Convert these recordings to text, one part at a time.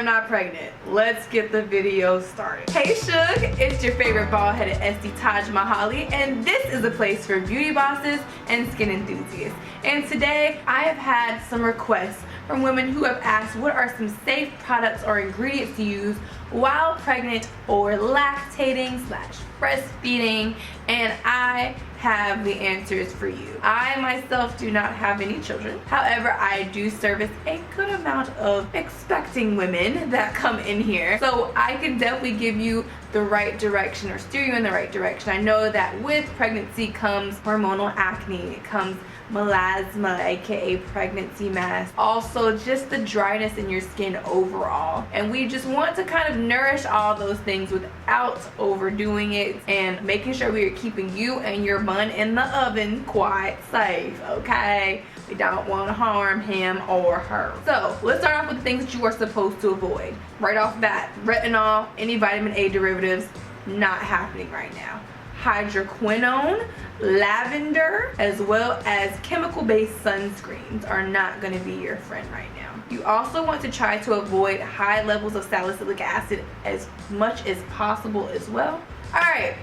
am not pregnant. Let's get the video started. Hey Shug, it's your favorite bald-headed Esty Taj Mahaly, and this is a place for beauty bosses and skin enthusiasts. And today I have had some requests from women who have asked what are some safe products or ingredients to use while pregnant or lactating / breastfeeding, and I have the answers for you. I myself do not have any children. However, I do service a good amount of expecting women that come in here. So I can definitely give you the right direction or steer you in the right direction. I know that with pregnancy comes hormonal acne, it comes melasma, aka pregnancy mass, also just the dryness in your skin overall, and we just want to kind of nourish all those things without overdoing it and making sure we are keeping you and your bun in the oven quite safe. Okay, we don't want to harm him or her. So let's start off with the things that you are supposed to avoid right off bat. Retinol, any vitamin A derivatives, not happening right now. Hydroquinone, lavender, as well as chemical-based sunscreens are not going to be your friend right now. You also want to try to avoid high levels of salicylic acid as much as possible as well. Alright,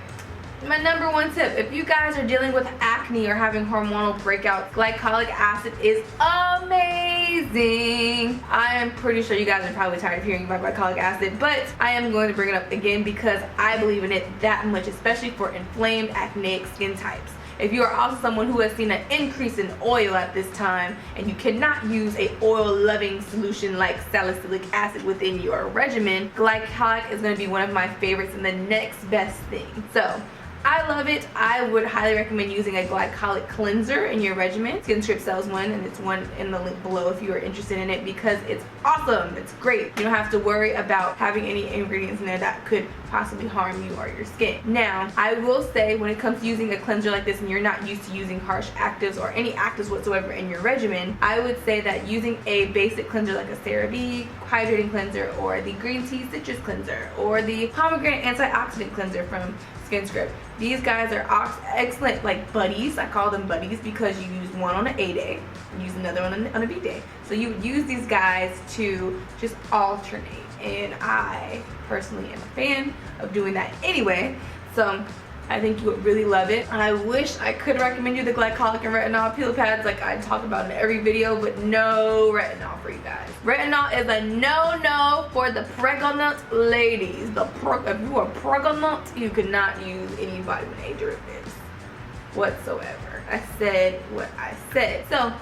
my number one tip, if you guys are dealing with acne or having hormonal breakouts, glycolic acid is amazing. I am pretty sure you guys are probably tired of hearing about glycolic acid, but I am going to bring it up again because I believe in it that much, especially for inflamed acneic skin types. If you are also someone who has seen an increase in oil at this time and you cannot use a oil-loving solution like salicylic acid within your regimen, glycolic is going to be one of my favorites and the next best thing. So I love it. I would highly recommend using a glycolic cleanser in your regimen. Skin Script sells one, and it's one in the link below if you are interested in it because it's awesome. It's great. You don't have to worry about having any ingredients in there that could possibly harm you or your skin. Now, I will say when it comes to using a cleanser like this and you're not used to using harsh actives or any actives whatsoever in your regimen, I would say that using a basic cleanser like a CeraVe hydrating cleanser or the green tea citrus cleanser or the pomegranate antioxidant cleanser from Skin Script. These guys are excellent, like buddies. I call them buddies because you use one on an A day, you use another one on a B day. So you would use these guys to just alternate, and I personally am a fan of doing that anyway. So I think you would really love it. I wish I could recommend you the glycolic and retinol peel pads like I talk about in every video, but no retinol for you guys. Retinol is a no-no for the pregnant ladies. If you are pregnant, you cannot use any vitamin A derivatives whatsoever. I said what I said. So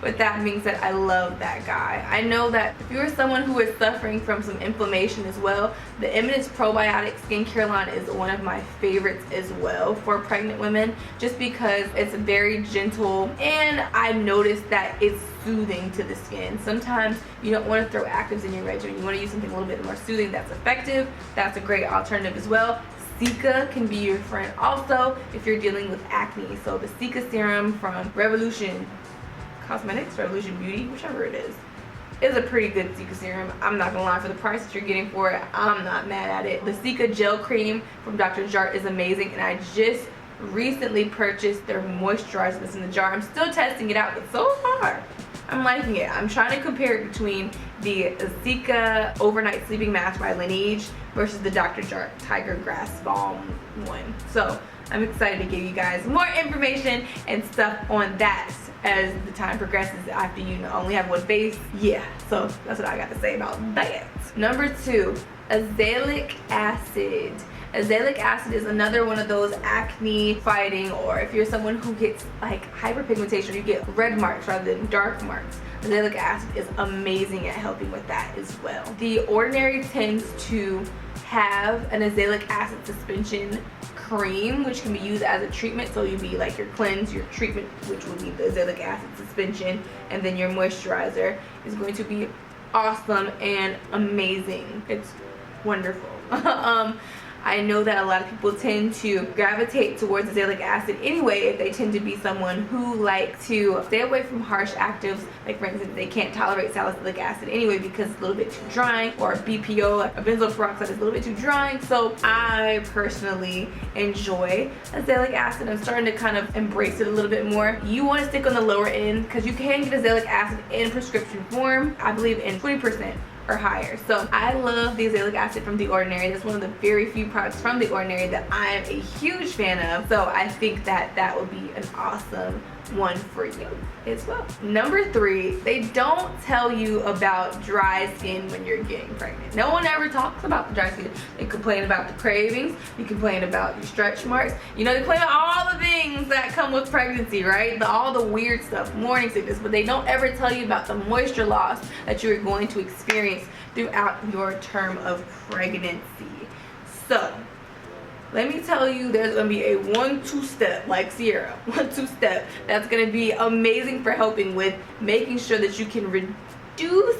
with that being said, I love that guy. I know that if you're someone who is suffering from some inflammation as well, the Eminence Probiotic Skincare line is one of my favorites as well for pregnant women, just because it's very gentle and I've noticed that it's soothing to the skin. Sometimes you don't want to throw actives in your regimen. You want to use something a little bit more soothing that's effective. That's a great alternative as well. Cica can be your friend also if you're dealing with acne. So the Cica serum from Revolution Cosmetics, Revolution Beauty, whichever it is a pretty good Cica serum. I'm not gonna lie, for the price that you're getting for it, I'm not mad at it. The Cica gel cream from Dr. Jart is amazing, and I just recently purchased their moisturizer that's in the jar. I'm still testing it out, but so far I'm liking it. I'm trying to compare it between the Cica Overnight Sleeping Mask by Laneige versus the Dr. Jart Tiger Grass Balm one. So I'm excited to give you guys more information and stuff on that as the time progresses after you only have one face. Yeah, so that's what I got to say about that. Number 2, Azalic Acid. Azalic acid is another one of those acne fighting, or if you're someone who gets like hyperpigmentation, you get red marks rather than dark marks. Azalic acid is amazing at helping with that as well. The Ordinary tends to have an azalic acid suspension cream which can be used as a treatment. So you'd be like your cleanse, your treatment, which would be the azalic acid suspension, and then your moisturizer is going to be awesome and amazing. It's wonderful. I know that a lot of people tend to gravitate towards azalic acid anyway if they tend to be someone who like to stay away from harsh actives. Like for instance, they can't tolerate salicylic acid anyway because it's a little bit too drying, or BPO, like a benzoyl peroxide, is a little bit too drying. So I personally enjoy azalic acid. I'm starting to kind of embrace it a little bit more. You want to stick on the lower end because you can get azalic acid in prescription form, I believe in 20% or higher. So I love the Azalic Acid from The Ordinary. That's one of the very few products from The Ordinary that I am a huge fan of. So I think that that would be an awesome one for you as well. Number 3, they don't tell you about dry skin when you're getting pregnant. No one ever talks about the dry skin. They complain about the cravings, you complain about your stretch marks, you know, they complain about all the things that come with pregnancy, right? All the weird stuff, morning sickness, but they don't ever tell you about the moisture loss that you're going to experience throughout your term of pregnancy. So let me tell you, there's going to be a 1-2 step, like Sierra, 1-2 step that's going to be amazing for helping with making sure that you can reduce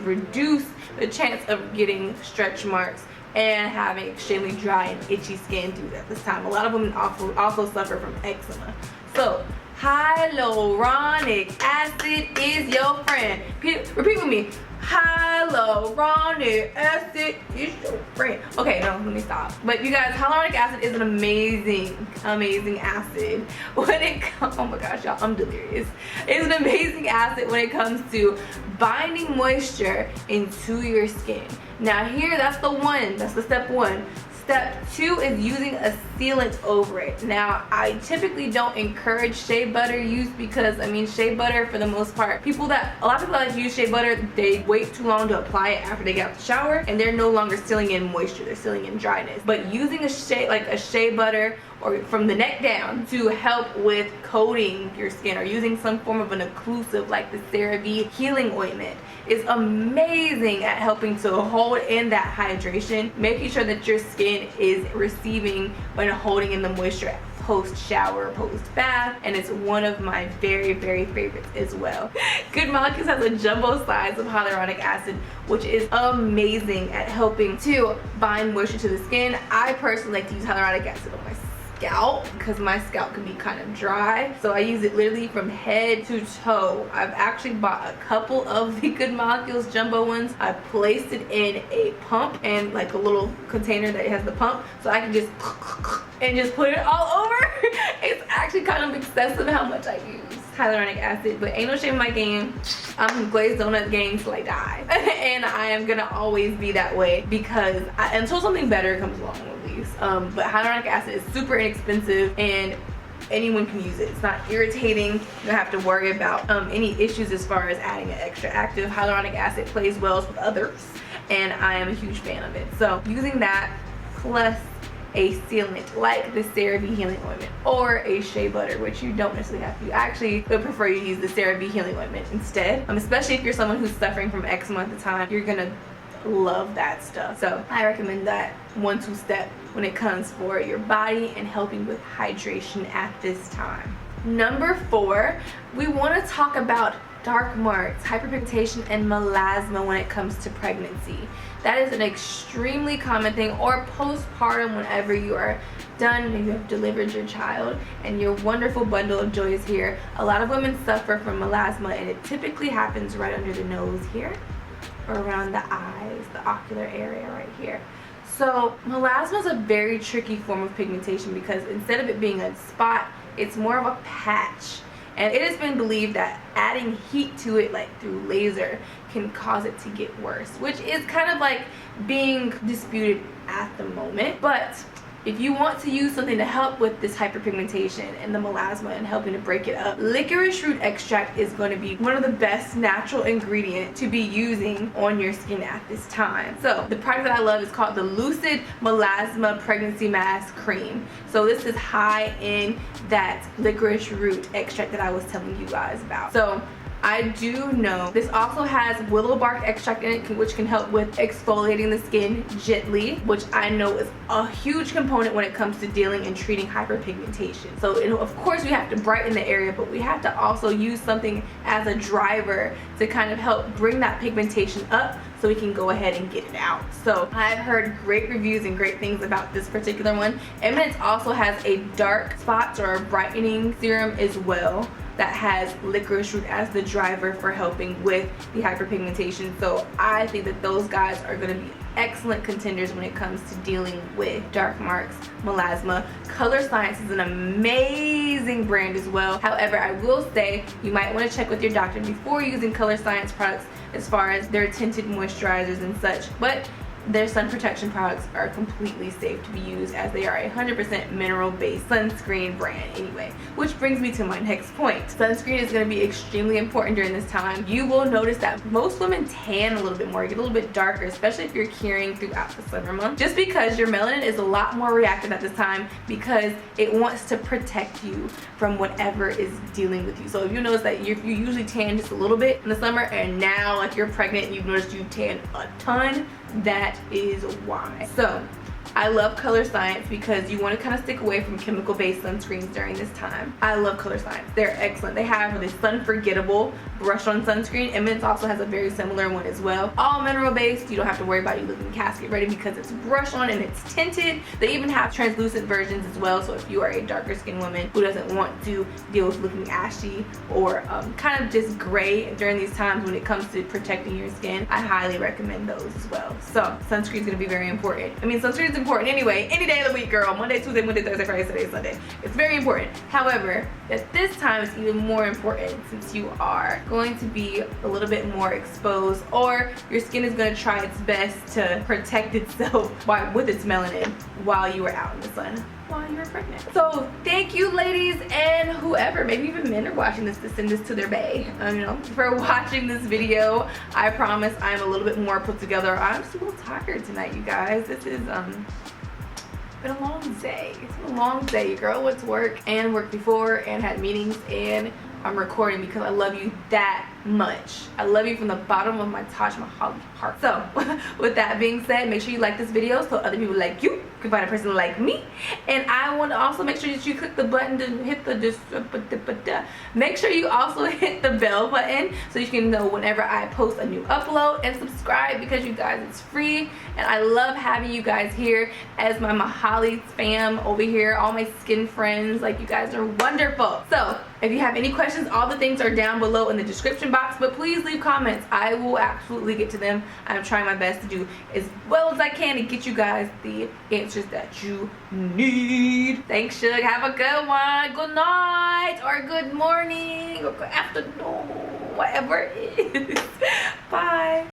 reduce the chance of getting stretch marks and having extremely dry and itchy skin due at this time. A lot of women also suffer from eczema. So hyaluronic acid is your friend. Repeat with me. Hyaluronic acid is your friend. Okay, no, let me stop. But you guys, hyaluronic acid is an amazing acid when it comes, oh my gosh, y'all, I'm delirious. It's an amazing acid when it comes to binding moisture into your skin. Now here, that's the step 1. Step 2 is using a sealant over it. Now, I typically don't encourage shea butter use because, I mean, shea butter for the most part, a lot of people that like to use shea butter, they wait too long to apply it after they get out the shower and they're no longer sealing in moisture, they're sealing in dryness. But using a shea butter or from the neck down to help with coating your skin, or using some form of an occlusive like the CeraVe healing ointment, is amazing at helping to hold in that hydration, making sure that your skin is receiving and holding in the moisture post shower, post bath, and it's one of my very favorites as well. Good Molecules has a jumbo size of hyaluronic acid, which is amazing at helping to bind moisture to the skin. I personally like to use hyaluronic acid on my scalp because my scalp can be kind of dry, so I use it literally from head to toe. I've actually bought a couple of the Good Molecules jumbo ones. I placed it in a pump and like a little container that has the pump, so I can just put it all over. It's actually kind of excessive how much I use hyaluronic acid, but ain't no shame in my game. I'm glazed donut gang till I die. And I am gonna always be that way because until something better comes along with these. But hyaluronic acid is super inexpensive and anyone can use it. It's not irritating. You don't have to worry about any issues as far as adding an extra active. Hyaluronic acid plays well with others, and I am a huge fan of it. So using that plus a sealant like the CeraVe healing ointment or a shea butter, which you don't necessarily have to. You actually would prefer you use the CeraVe healing ointment instead, especially if you're someone who's suffering from eczema at the time. You're gonna love that stuff. So I recommend that 1-2 step when it comes for your body and helping with hydration at this time. Number 4, we want to talk about dark marks, hyperpigmentation, and melasma when it comes to pregnancy. That is an extremely common thing, or postpartum whenever you are done and you have delivered your child and your wonderful bundle of joy is here. A lot of women suffer from melasma, and it typically happens right under the nose here or around the eyes, the ocular area right here. So melasma is a very tricky form of pigmentation because instead of it being a spot, it's more of a patch. And it has been believed that adding heat to it, like through laser, can cause it to get worse, which is kind of like being disputed at the moment. But if you want to use something to help with this hyperpigmentation and the melasma and helping to break it up, licorice root extract is going to be one of the best natural ingredients to be using on your skin at this time. So the product that I love is called the Lucid Melasma Pregnancy Mask Cream. So this is high in that licorice root extract that I was telling you guys about. So I do know this also has willow bark extract in it, which can help with exfoliating the skin gently, which I know is a huge component when it comes to dealing and treating hyperpigmentation. So of course we have to brighten the area, but we have to also use something as a driver to kind of help bring that pigmentation up so we can go ahead and get it out. So I've heard great reviews and great things about this particular one. Eminence also has a dark spots or a brightening serum as well. that has licorice root as the driver for helping with the hyperpigmentation. So I think that those guys are going to be excellent contenders when it comes to dealing with dark marks, melasma. Color Science is an amazing brand as well. However, I will say you might want to check with your doctor before using Color Science products as far as their tinted moisturizers and such. But their sun protection products are completely safe to be used, as they are a 100% mineral based sunscreen brand anyway. Which brings me to my next point. Sunscreen is going to be extremely important during this time. You will notice that most women tan a little bit more, get a little bit darker, especially if you're carrying throughout the summer month, just because your melanin is a lot more reactive at this time, because it wants to protect you from whatever is dealing with you. So if you notice that you usually tan just a little bit in the summer, and now like you're pregnant and you've noticed you tan a ton, that is why. So I love Color Science because you want to kind of stick away from chemical based sunscreens during this time. I love Color Science. They're excellent. They have this sun forgettable brush on sunscreen, and Mint also has a very similar one as well. All mineral based. You don't have to worry about you looking casket ready because it's brush on and it's tinted. They even have translucent versions as well, so if you are a darker skinned woman who doesn't want to deal with looking ashy or kind of just gray during these times when it comes to protecting your skin, I highly recommend those as well. So sunscreen is going to be very important. I mean, sunscreen is important anyway, any day of the week, girl. Monday, Tuesday, Wednesday, Thursday, Friday, Saturday, Sunday. It's very important. However, at this time it's even more important since you are going to be a little bit more exposed, or your skin is going to try its best to protect itself with its melanin while you are out in the sun, while you're pregnant. So thank you, ladies, and whoever, maybe even men are watching this, to send this to their bae, you know, for watching this video. I promise I'm a little bit more put together. I'm just a little tired tonight, you guys. This is been a long day. It's been a long day. Your girl went to work and worked before and had meetings, and I'm recording because I love you that much. I love you from the bottom of my Taj Mahaly heart. So with that being said, make sure you like this video so other people like you can find a person like me. And I want to also make sure that you click the button to hit the make sure you also hit the bell button so you can know whenever I post a new upload, and subscribe because you guys, it's free. And I love having you guys here as my Mahaly fam over here, all my skin friends. Like, you guys are wonderful. So if you have any questions, all the things are down below in the description box, but please leave comments. I will absolutely get to them. I'm trying my best to do as well as I can to get you guys the answers that you need. Thanks, Shug. Have a good one. Good night, or good morning, or good afternoon, whatever it is. Bye.